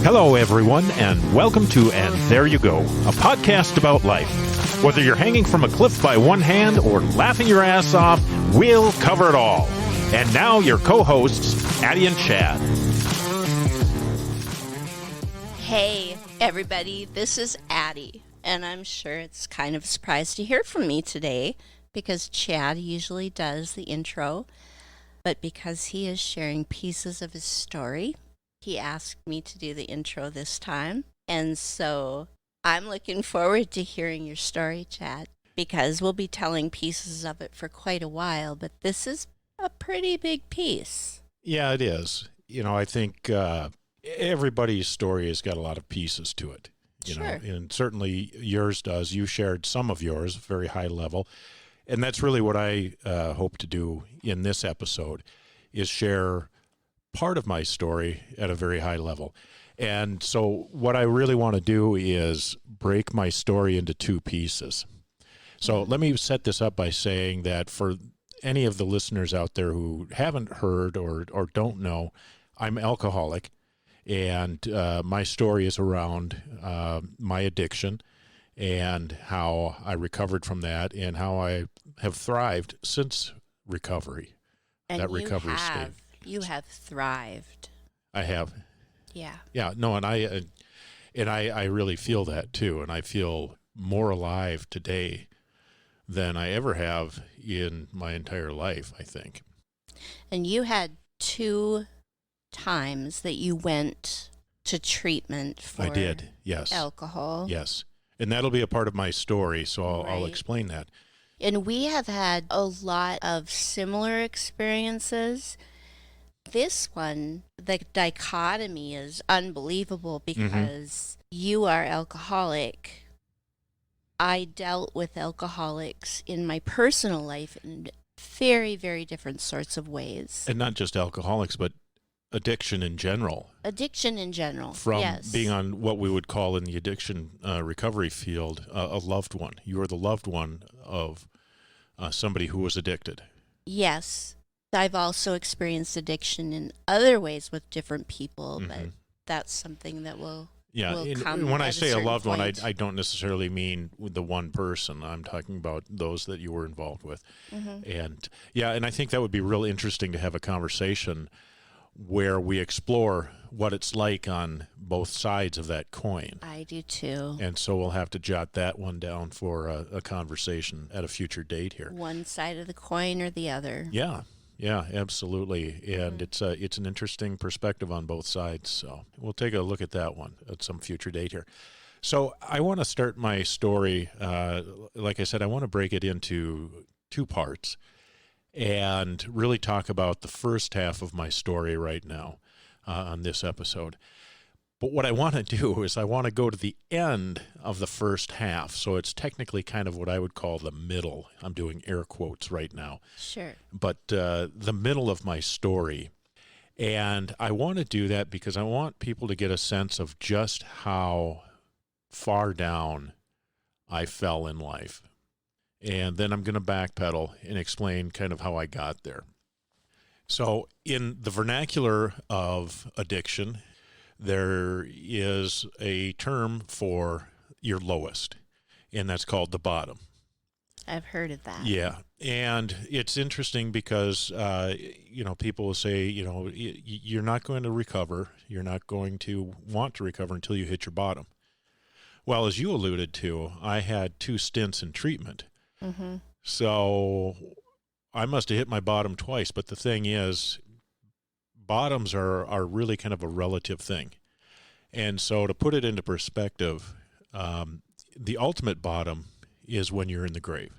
Hello, everyone, and welcome to And There You Go, a podcast about life. Whether you're hanging from a cliff by one hand or laughing your ass off, we'll cover it all. And now your co-hosts, Addie and Chad. Hey, everybody, this is Addie, and I'm sure it's kind of a surprise to hear from me today because Chad usually does the intro, but because he is sharing pieces of his story, he asked me to do the intro this time, and so I'm looking forward to hearing your story, Chad, because we'll be telling pieces of it for quite a while, but this is a pretty big piece. Yeah, it is. You know, I think everybody's story has got a lot of pieces to it. You know, and certainly yours does. You shared some of yours, very high level, and that's really what I hope to do in this episode, is share part of my story at a very high level. And so what I really want to do is break my story into two pieces. So let me set this up by saying that for any of the listeners out there who haven't heard or don't know, I'm alcoholic, and my story is around my addiction and how I recovered from that and how I have thrived since recovery. And that recovery state. You have thrived. I have. Yeah. Yeah. No, and I really feel that too, and I feel more alive today than I ever have in my entire life, I think. And you had 2 times that you went to treatment for I did. Yes. alcohol. Yes. And that'll be a part of my story, so I'll explain that. And we have had a lot of similar experiences. This one, the dichotomy is unbelievable because you are alcoholic. I dealt with alcoholics in my personal life in very, very different sorts of ways. And not just alcoholics, but addiction in general. Addiction in general, From yes. being on what we would call in the addiction recovery field, a loved one. You are the loved one of somebody who was addicted. Yes. I've also experienced addiction in other ways with different people, but that's something that will come when at I say a certain loved one, point. I don't necessarily mean with the one person. I'm talking about those that you were involved with. And and I think that would be real interesting to have a conversation where we explore what it's like on both sides of that coin. I do too. And so we'll have to jot that one down for a conversation at a future date here. One side of the coin or the other. Yeah, absolutely. And it's an interesting perspective on both sides. So we'll take a look at that one at some future date here. So I want to start my story. Like I said, I want to break it into 2 parts and really talk about the first half of my story right now on this episode. But what I want to do is I want to go to the end of the first half. So it's technically kind of what I would call the middle. I'm doing air quotes right now. Sure. But the middle of my story. And I want to do that because I want people to get a sense of just how far down I fell in life. And then I'm going to backpedal and explain kind of how I got there. So in the vernacular of addiction, there is a term for your lowest, and that's called the bottom. I've heard of that. Yeah, and it's interesting because, people will say, you're not going to recover. You're not going to want to recover until you hit your bottom. Well, as you alluded to, I had 2 stints in treatment. So I must have hit my bottom twice, but the thing is, bottoms are really kind of a relative thing. And so to put it into perspective, the ultimate bottom is when you're in the grave.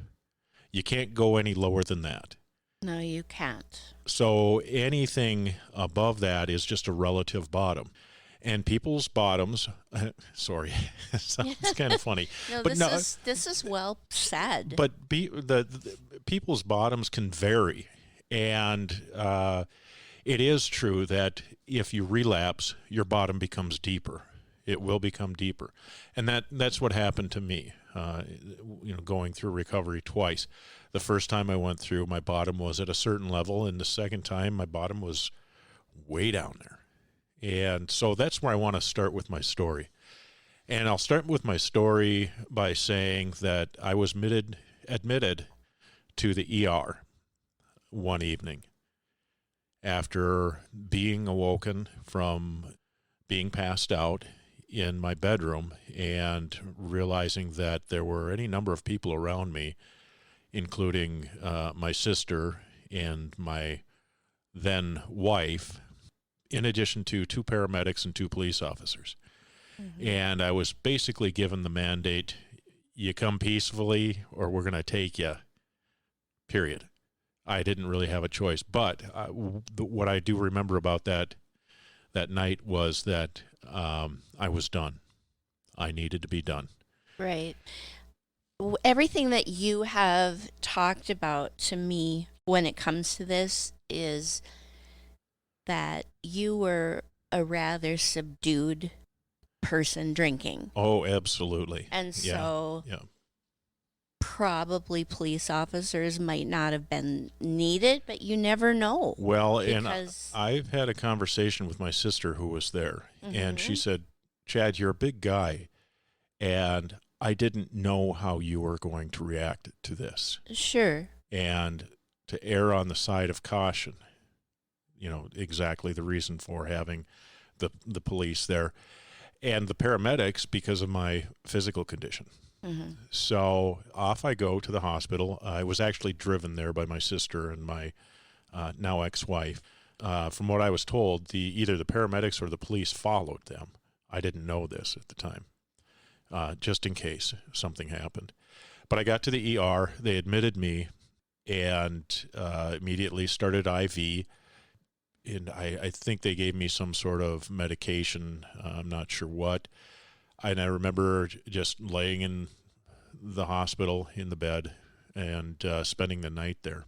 You can't go any lower than that. No, you can't. So anything above that is just a relative bottom. And people's bottoms, sorry, it sounds kind of funny. This is well said. But the people's bottoms can vary. And it is true that if you relapse, your bottom becomes deeper. It will become deeper. And that's what happened to me, going through recovery twice. The first time I went through, my bottom was at a certain level, and the second time, my bottom was way down there. And so that's where I want to start with my story. And I'll start with my story by saying that I was admitted to the ER one evening after being awoken from being passed out in my bedroom and realizing that there were any number of people around me, including my sister and my then wife, in addition to 2 paramedics and 2 police officers. Mm-hmm. And I was basically given the mandate, you come peacefully or we're going to take you, period. I didn't really have a choice. But what I do remember about that night was that I was done. I needed to be done. Right. Everything that you have talked about to me when it comes to this is that you were a rather subdued person drinking. Oh, absolutely. And so probably police officers might not have been needed, but you never know. Well, and I've had a conversation with my sister who was there, mm-hmm. and she said, Chad, you're a big guy, and I didn't know how you were going to react to this. Sure. And to err on the side of caution, exactly the reason for having the police there and the paramedics because of my physical condition. Mm-hmm. So off I go to the hospital. I was actually driven there by my sister and my now ex-wife. From what I was told, either the paramedics or the police followed them. I didn't know this at the time, just in case something happened. But I got to the ER. They admitted me and immediately started IV. And I think they gave me some sort of medication. I'm not sure what. And I remember just laying in the hospital in the bed and spending the night there.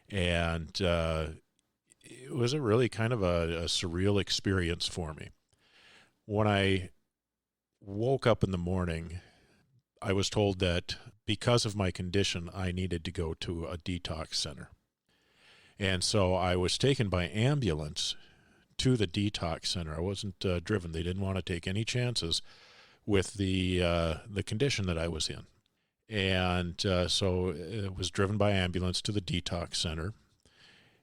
And it was a really kind of a surreal experience for me. When I woke up in the morning, I was told that because of my condition, I needed to go to a detox center. And so I was taken by ambulance to the detox center. I wasn't driven. They didn't want to take any chances with the condition that I was in. And so it was driven by ambulance to the detox center.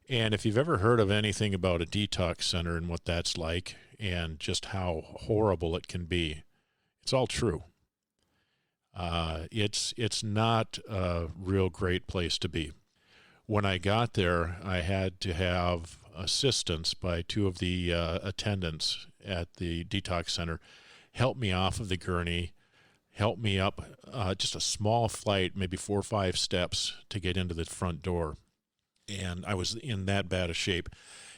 And if you've ever heard of anything about a detox center and what that's like and just how horrible it can be, it's all true. It's not a real great place to be. When I got there, I had to have assistance by 2 of the attendants at the detox center help me off of the gurney, help me up just a small flight, maybe 4 or 5 steps to get into the front door. And I was in that bad a shape.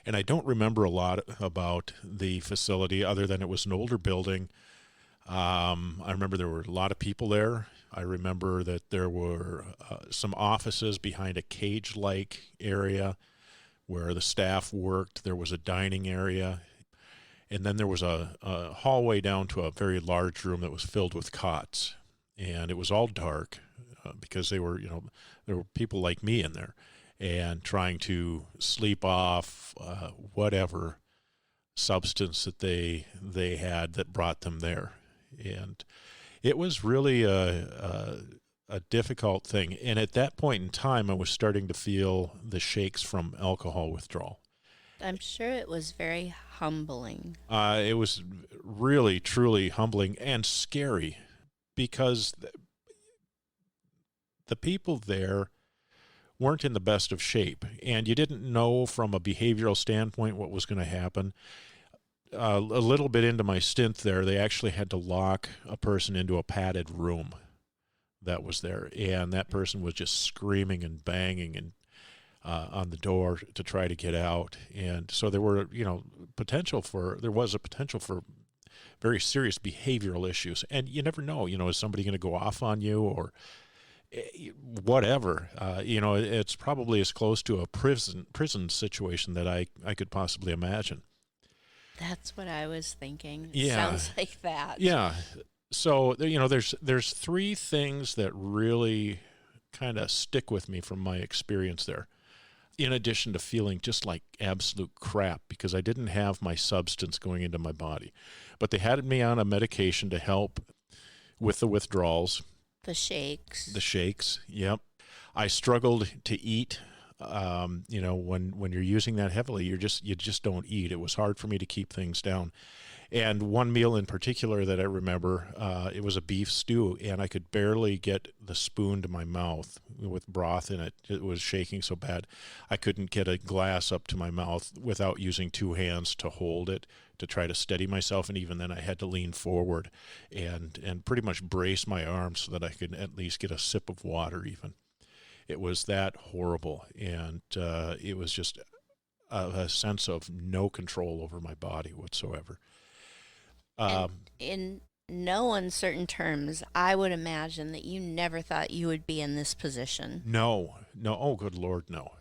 And I don't remember a lot about the facility other than it was an older building. I remember there were a lot of people there. I remember that there were some offices behind a cage-like area where the staff worked. There was a dining area. And then there was a hallway down to a very large room that was filled with cots. And it was all dark because there were people like me in there and trying to sleep off whatever substance that they had that brought them there. And it was really a difficult thing. And at that point in time, I was starting to feel the shakes from alcohol withdrawal. I'm sure it was very humbling. It was really, truly humbling and scary because the people there weren't in the best of shape. And you didn't know from a behavioral standpoint what was going to happen. A little bit into my stint there, they actually had to lock a person into a padded room that was there. And that person was just screaming and banging and on the door to try to get out. And so there were, there was a potential for very serious behavioral issues. And you never know, is somebody going to go off on you or whatever? It's probably as close to a prison situation that I could possibly imagine. That's what I was thinking. Yeah. Sounds like that. Yeah. So, there's 3 things that really kind of stick with me from my experience there. in addition to feeling just like absolute crap because I didn't have my substance going into my body. But they had me on a medication to help with the withdrawals. The shakes. The shakes, yep. I struggled to eat. When you're using that heavily, you just don't eat. It was hard for me to keep things down. And one meal in particular that I remember, it was a beef stew, and I could barely get the spoon to my mouth with broth in it. It was shaking so bad. I couldn't get a glass up to my mouth without using two hands to hold it, to try to steady myself. And even then I had to lean forward and pretty much brace my arms so that I could at least get a sip of water even. It was that horrible. And it was just a sense of no control over my body whatsoever. And in no uncertain terms, I would imagine that you never thought you would be in this position. No. Oh, good Lord, no.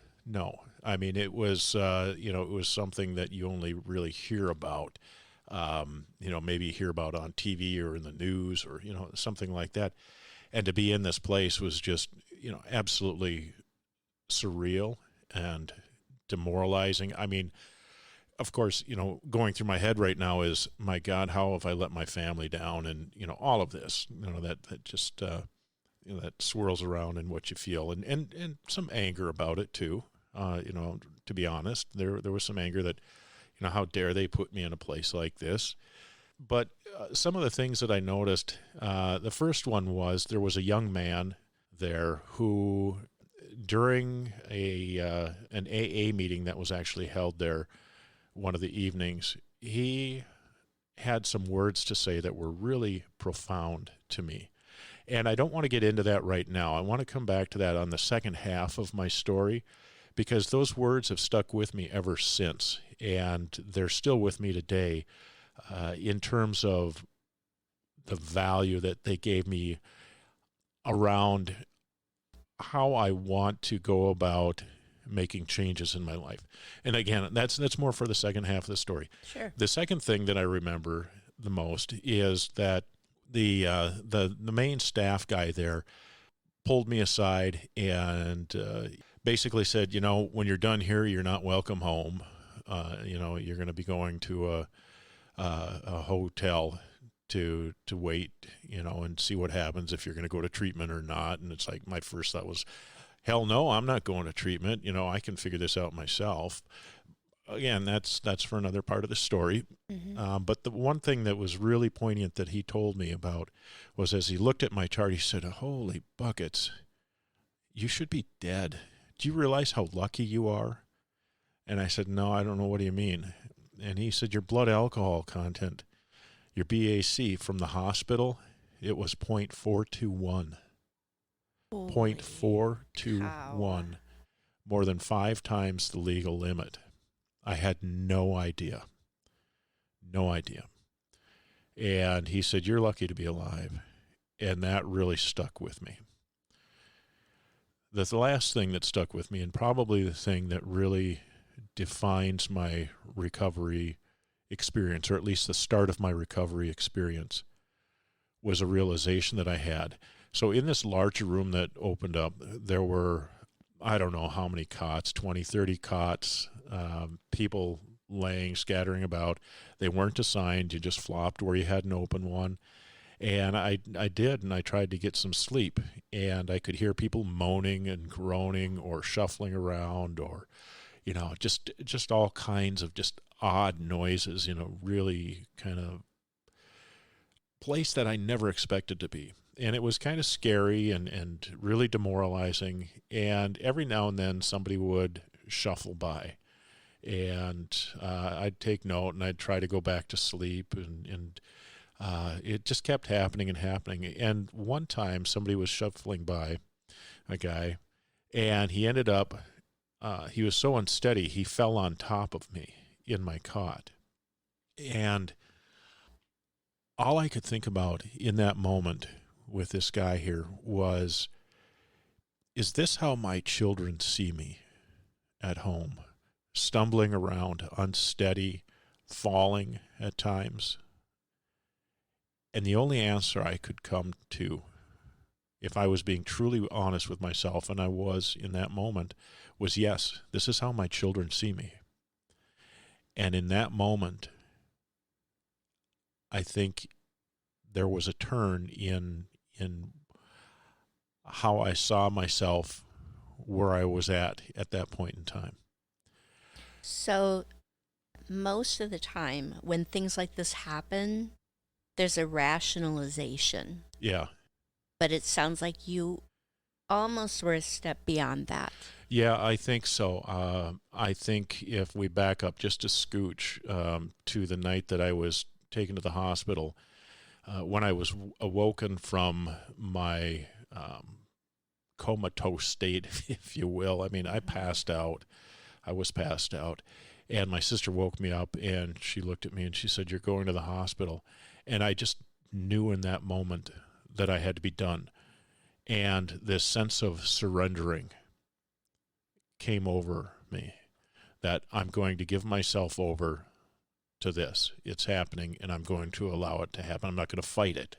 I mean, it was, it was something that you only really hear about, maybe hear about on TV or in the news or, something like that. And to be in this place was just, absolutely surreal and demoralizing. I mean, of course, going through my head right now is, my God, how have I let my family down? And, all of this, that just, that swirls around in what you feel, and some anger about it too. To be honest, there was some anger that, how dare they put me in a place like this? But some of the things that I noticed, the first one was there was a young man there who, during an AA meeting that was actually held there one of the evenings, he had some words to say that were really profound to me. And I don't want to get into that right now. I want to come back to that on the second half of my story, because those words have stuck with me ever since, and they're still with me today in terms of the value that they gave me around how I want to go about making changes in my life. And again, that's more for the second half of the story. Sure. The second thing that I remember the most is that the main staff guy there pulled me aside and basically said, when you're done here, you're not welcome home. You're going to be going to a hotel to wait, and see what happens if you're going to go to treatment or not. And it's like, my first thought was, hell no, I'm not going to treatment. I can figure this out myself. Again, that's for another part of the story. Mm-hmm. But the one thing that was really poignant that he told me about was, as he looked at my chart, he said, holy buckets, you should be dead. Do you realize how lucky you are? And I said, no, I don't know. What do you mean? And he said, your blood alcohol content, your BAC from the hospital, it was 0.421. 0.421, more than 5 times the legal limit. I had no idea. And he said, you're lucky to be alive. And that really stuck with me. The last thing that stuck with me, and probably the thing that really defines my recovery experience, or at least the start of my recovery experience, was a realization that I had. So in this larger room that opened up, there were, I don't know how many cots, 20, 30 cots, people laying, scattering about. They weren't assigned. You just flopped where you had an open one. And I did, and I tried to get some sleep. And I could hear people moaning and groaning or shuffling around, or, just all kinds of just odd noises, really kind of place that I never expected to be. And it was kind of scary and really demoralizing. And every now and then somebody would shuffle by. And I'd take note, and I'd try to go back to sleep. And it just kept happening and happening. And one time somebody was shuffling by, a guy, and he ended up, he was so unsteady, he fell on top of me in my cot. And all I could think about in that moment with this guy here was, is this how my children see me at home? Stumbling around, unsteady, falling at times. And the only answer I could come to if I was being truly honest with myself, and I was in that moment, was yes, this is how my children see me. And in that moment, I think there was a turn in how I saw myself, where I was at that point in time. So, most of the time when things like this happen, there's a rationalization. Yeah. But it sounds like you almost were a step beyond that. Yeah, I think so. I think if we back up just a scooch to the night that I was taken to the hospital, when I was awoken from my comatose state, if you will. I mean, I passed out. I was passed out. And my sister woke me up, and she looked at me and she said, "You're going to the hospital." And I just knew in that moment that I had to be done. And this sense of surrendering came over me, that I'm going to give myself over to this. It's happening, and I'm going to allow it to happen. I'm not going to fight it.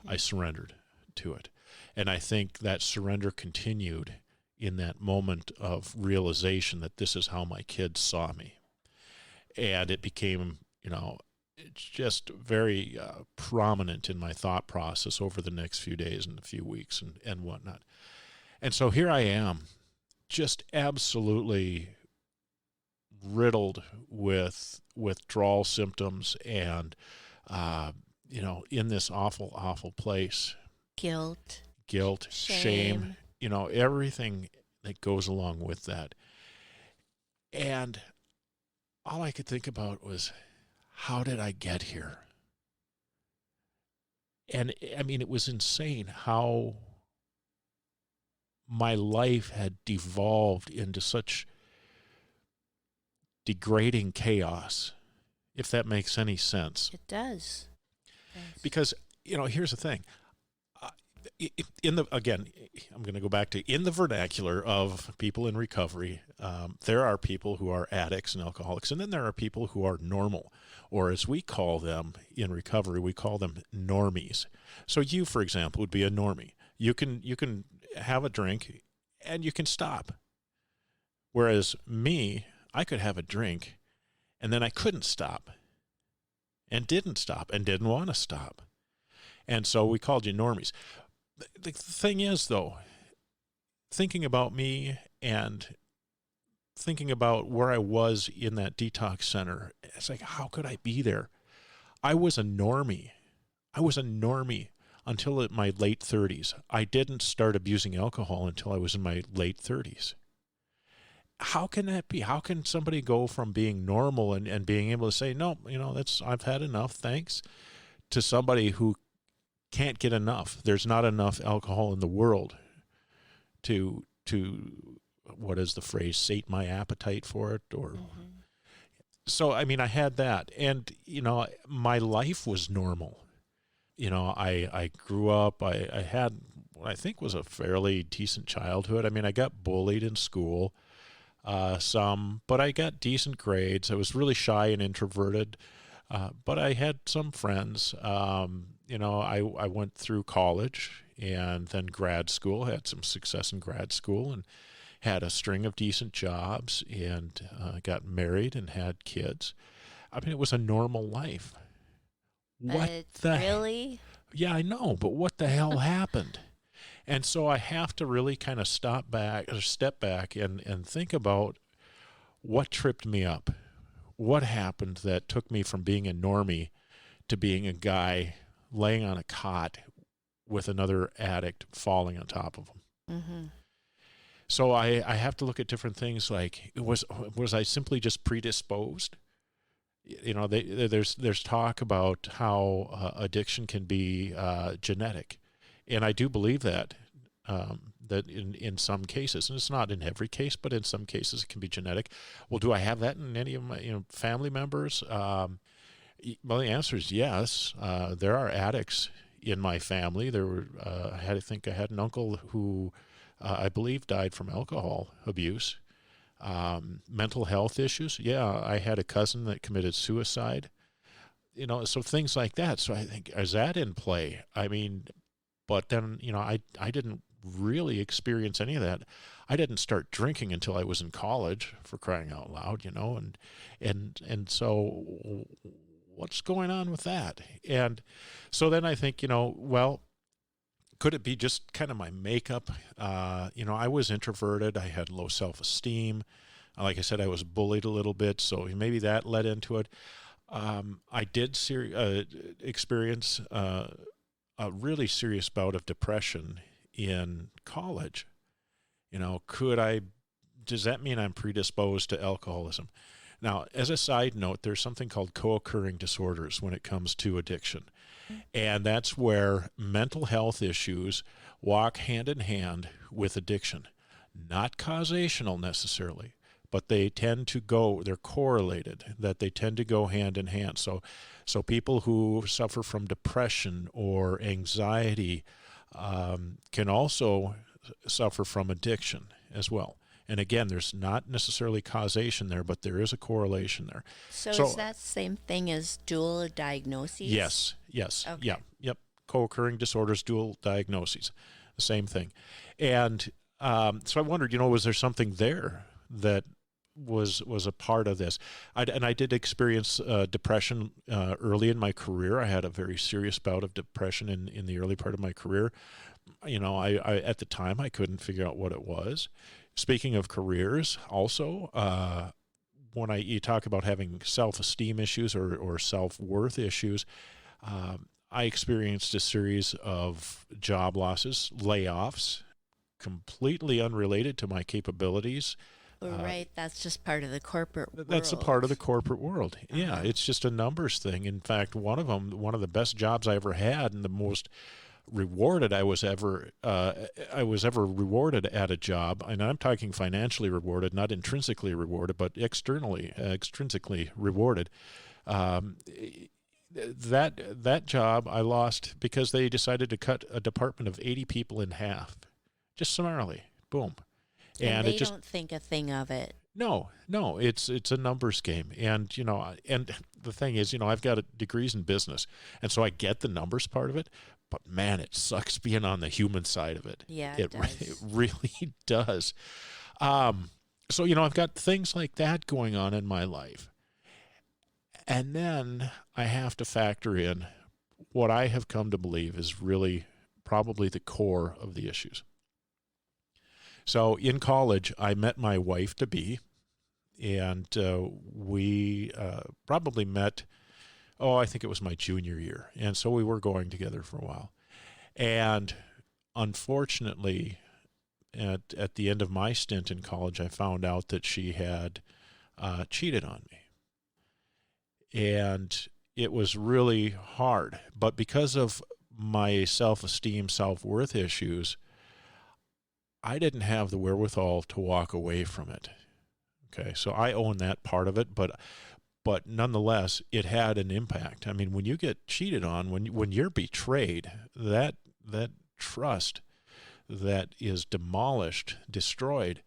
I surrendered to it. And I think that surrender continued in that moment of realization that this is how my kids saw me. And it became, just very prominent in my thought process over the next few days and a few weeks and whatnot. And so here I am, just absolutely riddled with withdrawal symptoms and, in this awful, awful place. Guilt, shame, everything that goes along with that. And all I could think about was, how did I get here? And I mean, it was insane how my life had devolved into such degrading chaos, if that makes any sense. It does. Yes. Because, here's the thing. Again, I'm going to go back to in the vernacular of people in recovery, there are people who are addicts and alcoholics, and then there are people who are normal, or as we call them in recovery, we call them normies. So you, for example, would be a normie. You can have a drink and you can stop. Whereas me, I could have a drink and then I couldn't stop and didn't want to stop. And so we called you normies. The thing is, though, thinking about me and thinking about where I was in that detox center, it's like, how could I be there? I was a normie. Until my late 30s. I didn't start abusing alcohol until I was in my late 30s. How can that be? How can somebody go from being normal and being able to say, no, I've had enough, thanks, to somebody who can't get enough? There's not enough alcohol in the world to what is the phrase, sate my appetite for it, or so I mean, I had that, and my life was normal. I grew up, I had what I think was a fairly decent childhood. I mean, I got bullied in school some, but I got decent grades. I was really shy and introverted, but I had some friends. I went through college and then grad school, had some success in grad school, and had a string of decent jobs, and got married and had kids. I mean, it was a normal life. Really? Yeah, I know, but what the hell happened? And so I have to really kind of step back and think about what tripped me up. What happened that took me from being a normie to being a guy laying on a cot with another addict falling on top of him? So I have to look at different things, like, was I simply just predisposed? There's talk about how addiction can be genetic, and I do believe that in some cases, and it's not in every case, but in some cases it can be genetic. Well, do I have that in any of my family members? Well, the answer is yes. There are addicts in my family. There were I had an uncle who I believe died from alcohol abuse. Mental health issues. Yeah, I had a cousin that committed suicide. So things like that. So I think, is that in play? I mean, But then, I didn't really experience any of that. I didn't start drinking until I was in college, for crying out loud, and so what's going on with that? And so then I think, well, could it be just kind of my makeup? I was introverted. I had low self-esteem. Like I said, I was bullied a little bit, so maybe that led into it. I did experience a really serious bout of depression in college. Does that mean I'm predisposed to alcoholism? Now, as a side note, there's something called co-occurring disorders when it comes to addiction. And that's where mental health issues walk hand in hand with addiction. Not causational necessarily, but they're correlated, that they tend to go hand in hand. So people who suffer from depression or anxiety can also suffer from addiction as well. And again, there's not necessarily causation there, but there is a correlation there. So is that same thing as dual diagnoses? Yes. Okay. Yeah. Yep. Co-occurring disorders, dual diagnoses, the same thing. And so I wondered, was there something there that was a part of this? I did experience depression early in my career. I had a very serious bout of depression in the early part of my career. I at the time I couldn't figure out what it was. Speaking of careers, also, when you talk about having self-esteem issues or self-worth issues, I experienced a series of job losses, layoffs, completely unrelated to my capabilities. Right, that's just part of the corporate world. That's a part of the corporate world. Yeah, it's just a numbers thing. In fact, one of the best jobs I ever had, and the most rewarded I was ever rewarded at a job, and I'm talking financially rewarded, not intrinsically rewarded, but extrinsically rewarded. That job I lost because they decided to cut a department of 80 people in half, just summarily, boom. And they don't think a thing of it. No, it's a numbers game. And, and the thing is, I've got degrees in business, and so I get the numbers part of it, but man, it sucks being on the human side of it. Yeah, it does. It really does. So, I've got things like that going on in my life. And then I have to factor in what I have come to believe is really probably the core of the issues. So in college, I met my wife-to-be, and we probably met, I think it was my junior year. And so we were going together for a while. And unfortunately, at the end of my stint in college, I found out that she had cheated on me. And it was really hard. But because of my self-esteem, self-worth issues, I didn't have the wherewithal to walk away from it. Okay, so I own that part of it, but nonetheless, it had an impact. I mean, when you get cheated on, when you're betrayed, that trust that is demolished, destroyed,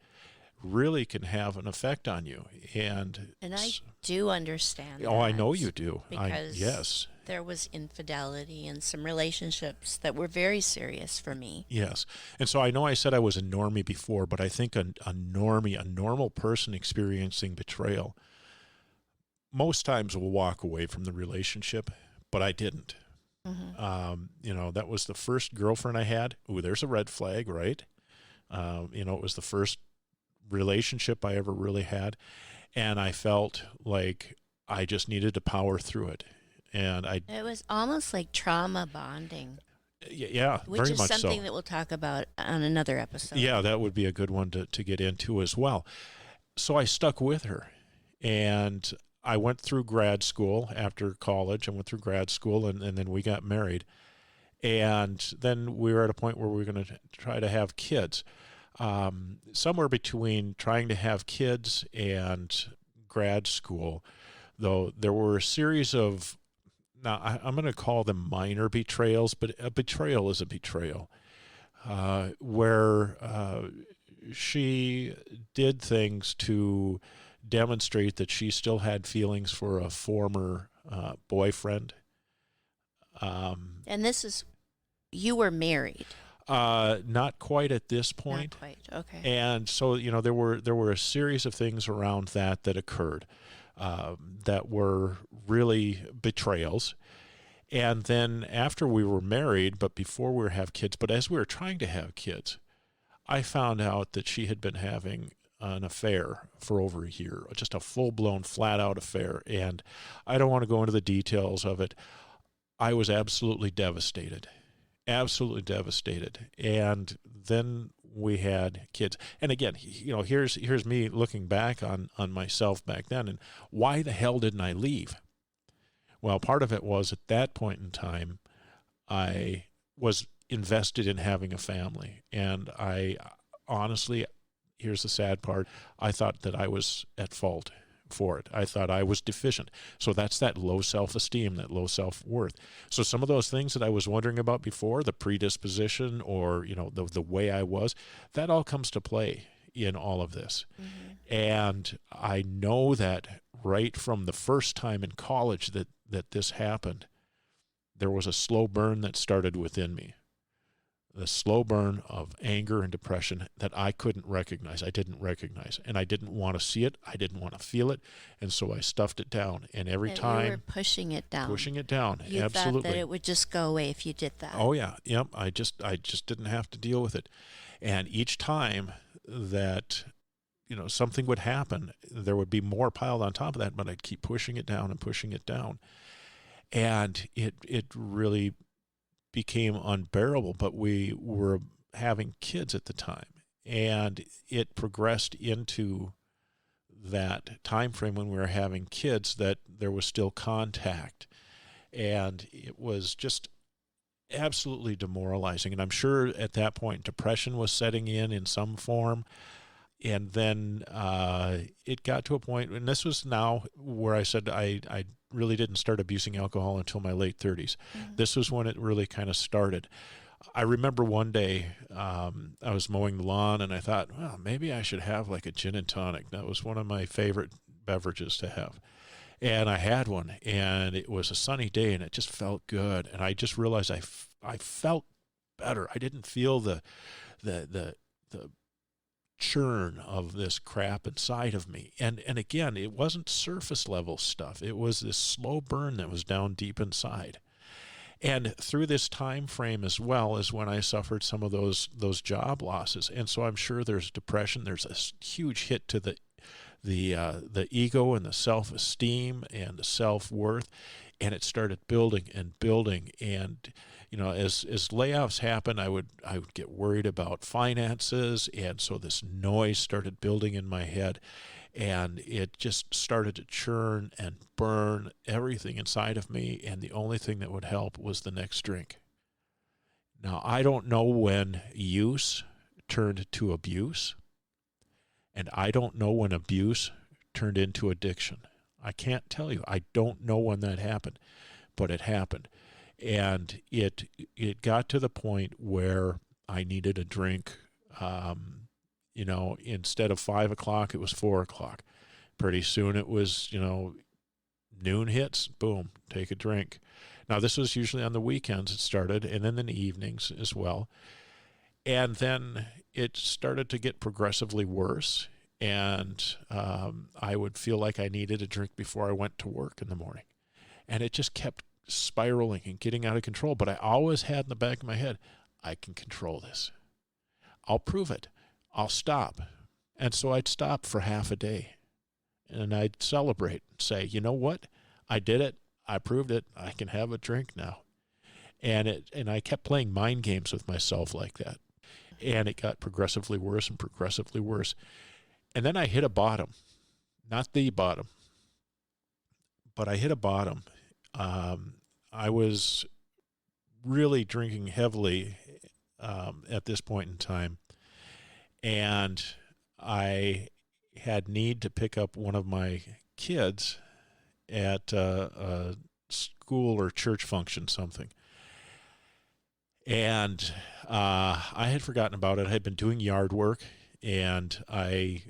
really can have an effect on you. And I do understand. Oh, I know you do. Because yes. There was infidelity in some relationships that were very serious for me. Yes. And so I know I said I was a normie before, but I think a normal person experiencing betrayal, most times will walk away from the relationship, but I didn't. Mm-hmm. That was the first girlfriend I had. Ooh, there's a red flag, right? It was the first relationship I ever really had. And I felt like I just needed to power through it. And it was almost like trauma bonding. Yeah, very much so. Which is something that we'll talk about on another episode. Yeah, that would be a good one to get into as well. So I stuck with her, and I went through grad school after college. I went through grad school, and then we got married. And then we were at a point where we were going to try to have kids. Somewhere between trying to have kids and grad school, though, there were a series of, now I'm going to call them minor betrayals, but a betrayal is a betrayal, where she did things to demonstrate that she still had feelings for a former boyfriend. And this is you were married. Not quite at this Not point. quite. Okay. And so, there were a series of things around that occurred that were really betrayals. And then after we were married, but before we were have kids, but as we were trying to have kids, I found out that she had been having an affair for over a year, just a full-blown, flat-out affair. And I don't want to go into the details of it. I was absolutely devastated. Absolutely devastated. And then we had kids. And again, here's me looking back on myself back then, and why the hell didn't I leave? Well, part of it was at that point in time, I was invested in having a family. And I honestly, here's the sad part, I thought that I was at fault for it. I thought I was deficient. So that's that low self-esteem, that low self-worth. So some of those things that I was wondering about before, the predisposition or, the way I was, that all comes to play in all of this. Mm-hmm. And I know that right from the first time in college that this happened, there was a slow burn that started within me. The slow burn of anger and depression that I couldn't recognize. I didn't recognize. And I didn't want to see it. I didn't want to feel it. And so I stuffed it down. And every time... you were pushing it down. Pushing it down. You Absolutely. thought that it would just go away if you did that. Oh, yeah. Yep. I just didn't have to deal with it. And each time that, something would happen, there would be more piled on top of that, but I'd keep pushing it down and pushing it down. And it really became unbearable, but we were having kids at the time, and it progressed into that time frame when we were having kids that there was still contact, and it was just absolutely demoralizing. And I'm sure at that point depression was setting in some form. And then it got to a point, and this was now where I said I really didn't start abusing alcohol until my late 30s. Mm-hmm. This was when it really kind of started. I remember one day I was mowing the lawn, and I thought, well, maybe I should have like a gin and tonic. That was one of my favorite beverages to have. And I had one, and it was a sunny day, and it just felt good. And I just realized I felt better. I didn't feel the churn of this crap inside of me. And again, it wasn't surface level stuff. It was this slow burn that was down deep inside. And through this time frame as well is when I suffered some of those job losses. And so I'm sure there's depression. There's a huge hit to the ego and the self-esteem and the self-worth. And it started building and building. And as layoffs happened, I would get worried about finances, and so this noise started building in my head, and it just started to churn and burn everything inside of me, and the only thing that would help was the next drink. Now, I don't know when use turned to abuse, and I don't know when abuse turned into addiction. I can't tell you. I don't know when that happened, but it happened. And it got to the point where I needed a drink. Instead of 5 o'clock, it was 4 o'clock. Pretty soon it was, noon hits, boom, take a drink. Now, this was usually on the weekends it started, and then in the evenings as well. And then it started to get progressively worse, and I would feel like I needed a drink before I went to work in the morning. And it just kept spiraling and getting out of control. But I always had in the back of my head, I can control this. I'll prove it. I'll stop. And so I'd stop for half a day, and I'd celebrate and say, you know what? I did it. I proved it. I can have a drink now. And I kept playing mind games with myself like that. And it got progressively worse and progressively worse. And then I hit a bottom. Not the bottom, but I hit a bottom. I was really drinking heavily at this point in time, and I had need to pick up one of my kids at a school or church function, something. And I had forgotten about it. I had been doing yard work, and I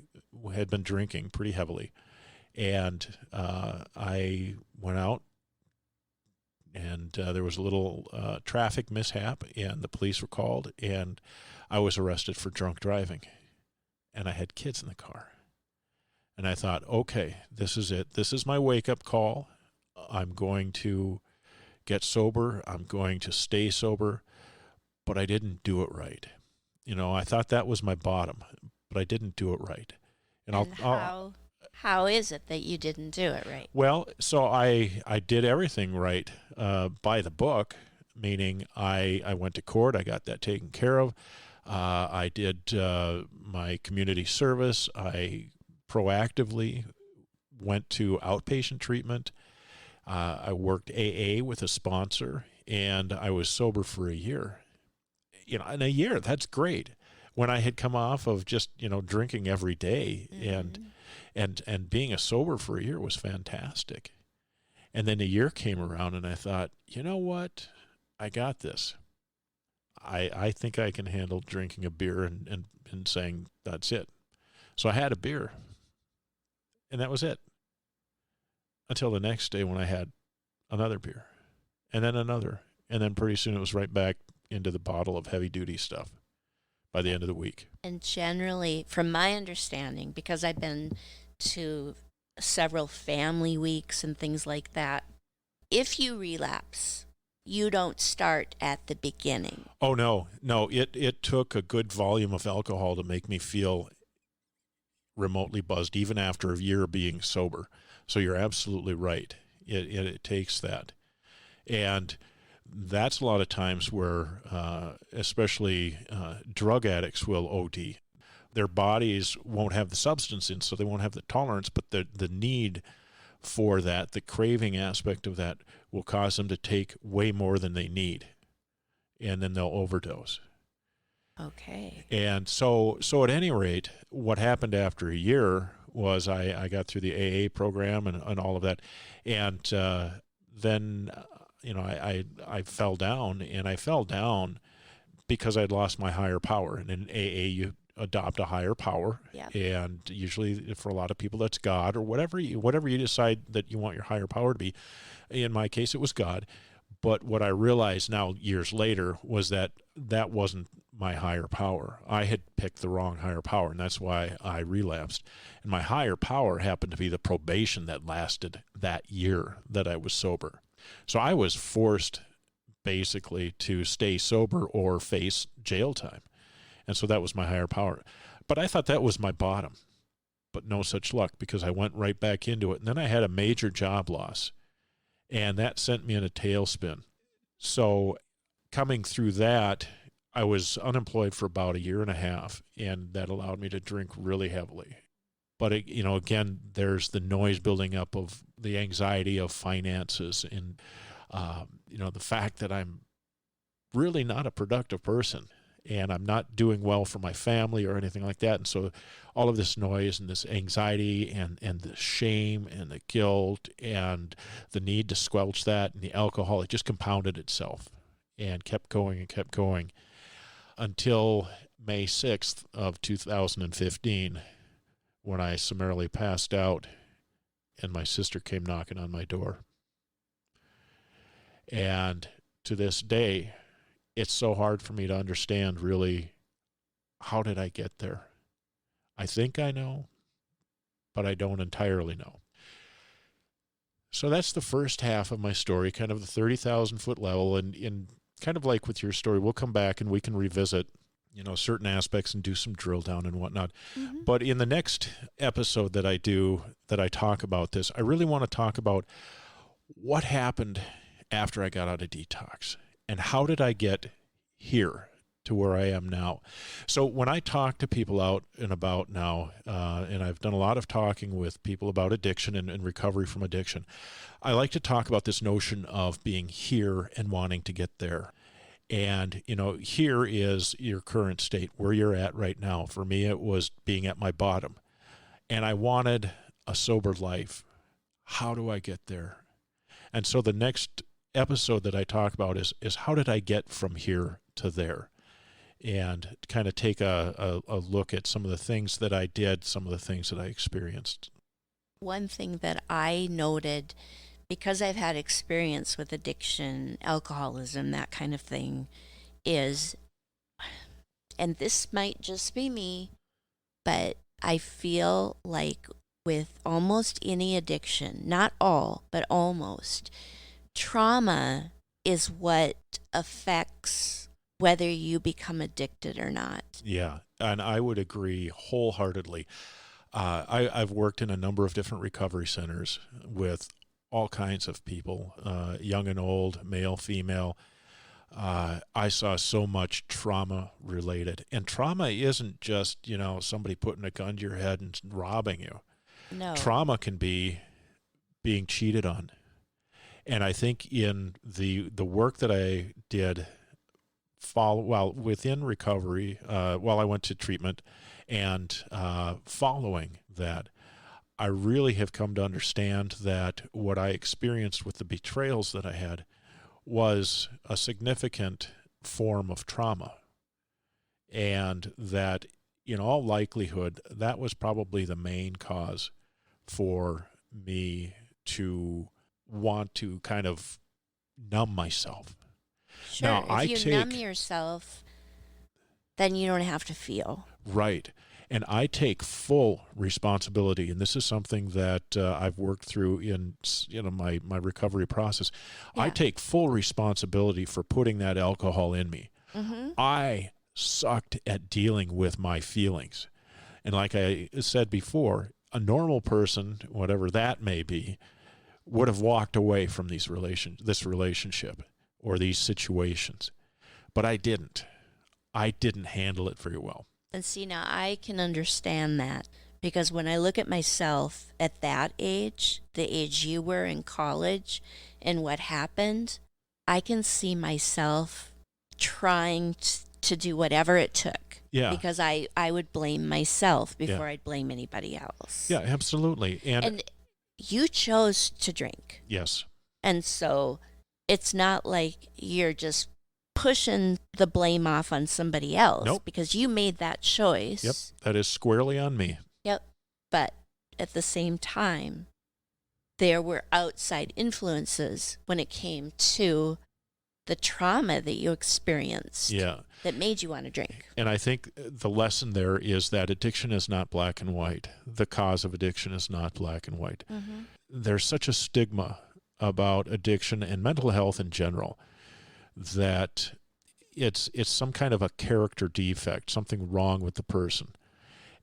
had been drinking pretty heavily. And I went out, and there was a little traffic mishap, and the police were called, and I was arrested for drunk driving, and I had kids in the car. And I thought, okay, this is it. This is my wake-up call. I'm going to get sober. I'm going to stay sober. But I didn't do it right. I thought that was my bottom, but I didn't do it right. And how is it that you didn't do it right? Well, so I did everything right by the book, meaning I went to court. I got that taken care of. I did my community service. I proactively went to outpatient treatment. I worked AA with a sponsor, and I was sober for a year. In a year, that's great. When I had come off of just drinking every day, and being a sober for a year was fantastic. And then a year came around, and I thought, you know what, I got this. I think I can handle drinking a beer and saying that's it. So I had a beer, and that was it. Until the next day when I had another beer, and then another, and then pretty soon it was right back into the bottle of heavy-duty stuff by the end of the week. And generally, from my understanding, because I've been to several family weeks and things like that, if you relapse, you don't start at the beginning. Oh, no. It took a good volume of alcohol to make me feel remotely buzzed, even after a year of being sober. So you're absolutely right. It takes that. And that's a lot of times where, especially drug addicts will OD. Their bodies won't have the substance in, so they won't have the tolerance, but the need for that, the craving aspect of that, will cause them to take way more than they need, and then they'll overdose. Okay. And so at any rate, what happened after a year was I got through the AA program and all of that, and then I fell down, and I fell down because I'd lost my higher power. And in AA, you adopt a higher power, and usually for a lot of people that's God or whatever you decide that you want your higher power to be. In my case, it was God. But what I realized now years later was that wasn't my higher power. I had picked the wrong higher power, and that's why I relapsed. And my higher power happened to be the probation that lasted that year that I was sober. So I was forced basically to stay sober or face jail time. And so that was my higher power. But I thought that was my bottom. But no such luck, because I went right back into it. And then I had a major job loss, and that sent me in a tailspin. So coming through that, I was unemployed for about a year and a half, and that allowed me to drink really heavily. But, again, there's the noise building up of the anxiety of finances and, the fact that I'm really not a productive person, and I'm not doing well for my family or anything like that. And so all of this noise and this anxiety and the shame and the guilt and the need to squelch that and the alcohol, it just compounded itself and kept going until May 6th of 2015, when I summarily passed out and my sister came knocking on my door. And to this day, it's so hard for me to understand, really, how did I get there? I think I know, but I don't entirely know. So that's the first half of my story, kind of the 30,000-foot level, and kind of like with your story, we'll come back and we can revisit, certain aspects and do some drill down and whatnot. Mm-hmm. But in the next episode that I talk about this, I really want to talk about what happened after I got out of detox. And how did I get here to where I am now? So when I talk to people out and about now, and I've done a lot of talking with people about addiction and recovery from addiction, I like to talk about this notion of being here and wanting to get there. And, here is your current state, where you're at right now. For me, it was being at my bottom. And I wanted a sober life. How do I get there? And so the next episode that I talk about is how did I get from here to there, and kind of take a look at some of the things that I did, some of the things that I experienced. One thing that I noted because I've had experience with addiction, alcoholism, that kind of thing, is, and this might just be me, but I feel like with almost any addiction, not all, but almost, trauma is what affects whether you become addicted or not. Yeah, and I would agree wholeheartedly. I've worked in a number of different recovery centers with all kinds of people, young and old, male, female. I saw so much trauma related. And trauma isn't just, somebody putting a gun to your head and robbing you. No. Trauma can be being cheated on. And I think in the work that I did within recovery, while I went to treatment and following that, I really have come to understand that what I experienced with the betrayals that I had was a significant form of trauma. And that in all likelihood, that was probably the main cause for me to want to kind of numb myself. Sure, Now, if you numb yourself, then you don't have to feel. Right. And I take full responsibility, and this is something that I've worked through in my recovery process. Yeah. I take full responsibility for putting that alcohol in me. Mm-hmm. I sucked at dealing with my feelings. And like I said before, a normal person, whatever that may be, would have walked away from this relationship or these situations. But I didn't. I didn't handle it very well. And see, now I can understand that, because when I look at myself at that age, the age you were in college, and what happened, I can see myself trying to do whatever it took. Yeah. Because I would blame myself before I'd blame anybody else. Yeah, absolutely. And you chose to drink. Yes. And so it's not like you're just pushing the blame off on somebody else. Nope. Because you made that choice. Yep, that is squarely on me. Yep. But at the same time, there were outside influences when it came to the trauma that you experienced. Yeah. That made you want to drink. And I think the lesson there is that addiction is not black and white. The cause of addiction is not black and white. Mm-hmm. There's such a stigma about addiction and mental health in general that it's some kind of a character defect, something wrong with the person.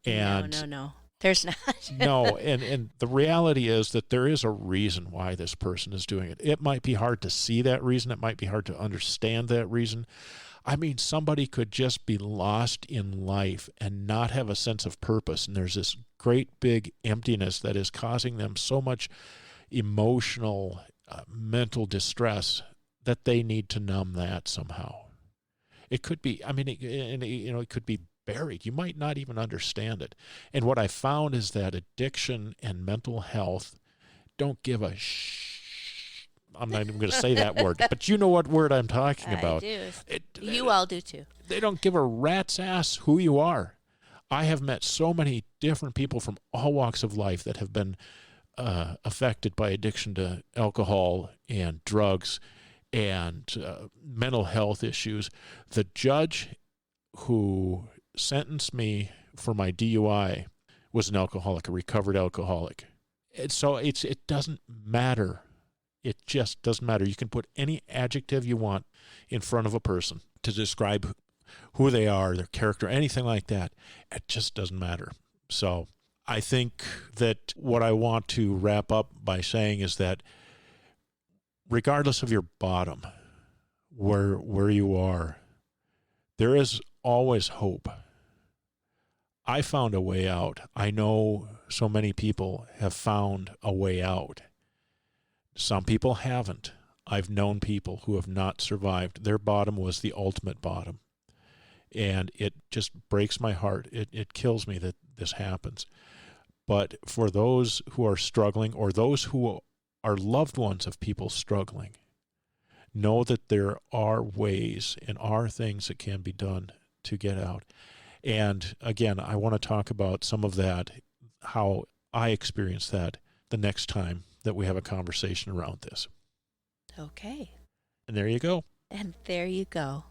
And No. There's not. No, and the reality is that there is a reason why this person is doing it. It might be hard to see that reason. It might be hard to understand that reason. I mean, somebody could just be lost in life and not have a sense of purpose. And there's this great big emptiness that is causing them so much emotional, mental distress that they need to numb that somehow. It could be, it could be buried. You might not even understand it. And what I found is that addiction and mental health don't give a I'm not even going to say that word, but you know what word I'm talking about. I do. You all do too. They don't give a rat's ass who you are. I have met so many different people from all walks of life that have been affected by addiction to alcohol and drugs and mental health issues. The judge who sentenced me for my DUI was an alcoholic, a recovered alcoholic. And so it doesn't matter. It just doesn't matter. You can put any adjective you want in front of a person to describe who they are, their character, anything like that. It just doesn't matter. So I think that what I want to wrap up by saying is that regardless of your bottom, where you are, there is always hope. I found a way out. I know so many people have found a way out. Some people haven't. I've known people who have not survived. Their bottom was the ultimate bottom. And it just breaks my heart. It kills me that this happens. But for those who are struggling, or those who are loved ones of people struggling, know that there are ways and are things that can be done to get out. And again, I want to talk about some of that, how I experienced that, the next time that we have a conversation around this. Okay. And there you go. And there you go.